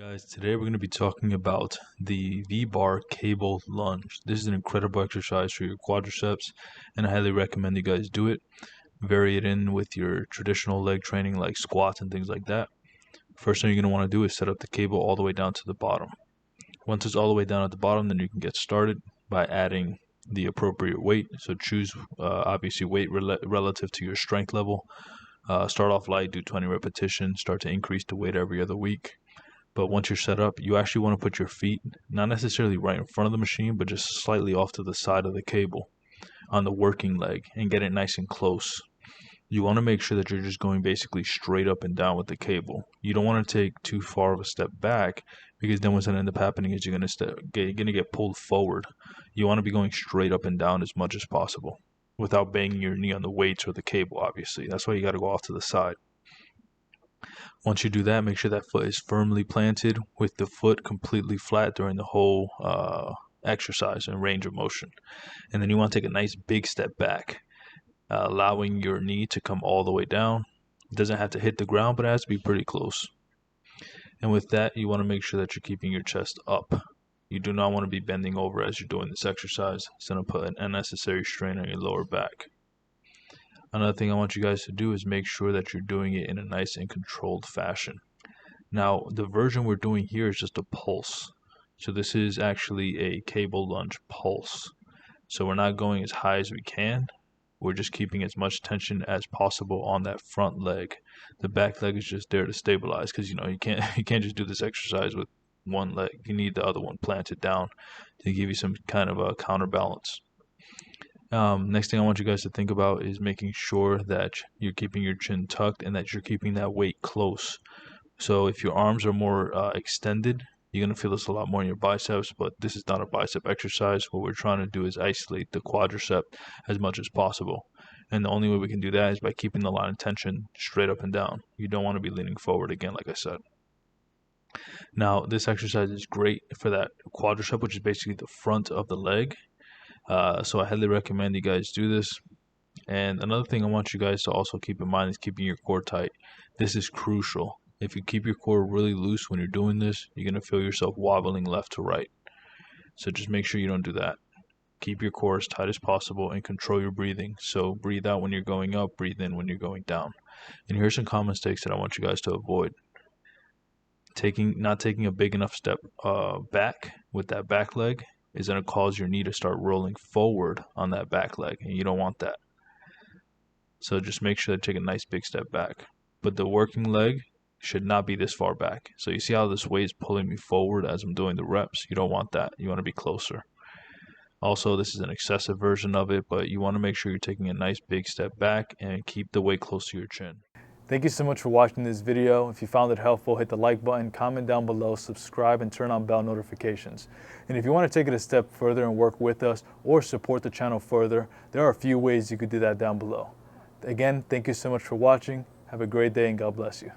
Guys, today we're going to be talking about the V-bar cable lunge. This is an incredible exercise for your quadriceps, and I highly recommend you guys do it. Vary it in with your traditional leg training like squats and things like that. First thing you're going to want to do is set up the cable all the way down to the bottom. Once it's all the way down at the bottom, then you can get started by adding the appropriate weight. So choose obviously weight relative to your strength level. Start off light, do 20 repetitions, start to increase the weight every other week. But once you're set up, you actually want to put your feet, not necessarily right in front of the machine, but just slightly off to the side of the cable on the working leg and get it nice and close. You want to make sure that you're just going basically straight up and down with the cable. You don't want to take too far of a step back, because then what's going to end up happening is you're going to get pulled forward. You want to be going straight up and down as much as possible without banging your knee on the weights or the cable, obviously. That's why you got to go off to the side. Once you do that, make sure that foot is firmly planted with the foot completely flat during the whole exercise and range of motion. And then you want to take a nice big step back, allowing your knee to come all the way down. It doesn't have to hit the ground, but it has to be pretty close. And with that, you want to make sure that you're keeping your chest up. You do not want to be bending over as you're doing this exercise. It's going to put an unnecessary strain on your lower back. Another thing I want you guys to do is make sure that you're doing it in a nice and controlled fashion. Now, the version we're doing here is just a pulse. So this is actually a cable lunge pulse. So we're not going as high as we can. We're just keeping as much tension as possible on that front leg. The back leg is just there to stabilize, because you can't just do this exercise with one leg. You need the other one planted down to give you some kind of a counterbalance. Next thing I want you guys to think about is making sure that you're keeping your chin tucked and that you're keeping that weight close. So if your arms are more extended, you're going to feel this a lot more in your biceps, but this is not a bicep exercise. What we're trying to do is isolate the quadricep as much as possible. And the only way we can do that is by keeping the line of tension straight up and down. You don't want to be leaning forward again, like I said. Now, this exercise is great for that quadricep, which is basically the front of the leg. So I highly recommend you guys do this. And another thing I want you guys to also keep in mind is keeping your core tight. This is crucial. If you keep your core really loose when you're doing this, you're going to feel yourself wobbling left to right. So just make sure you don't do that. Keep your core as tight as possible and control your breathing. So breathe out when you're going up, breathe in when you're going down. And here's some common mistakes that I want you guys to avoid. Not taking a big enough step back with that back leg is going to cause your knee to start rolling forward on that back leg, and you don't want that. So just make sure to take a nice big step back. But the working leg should not be this far back. So you see how this weight is pulling me forward as I'm doing the reps? You don't want that. You want to be closer. Also, this is an excessive version of it, but you want to make sure you're taking a nice big step back and keep the weight close to your chin. Thank you so much for watching this video. If you found it helpful, hit the like button, comment down below, subscribe, and turn on bell notifications. And if you want to take it a step further and work with us or support the channel further, there are a few ways you could do that down below. Again, thank you so much for watching. Have a great day and God bless you.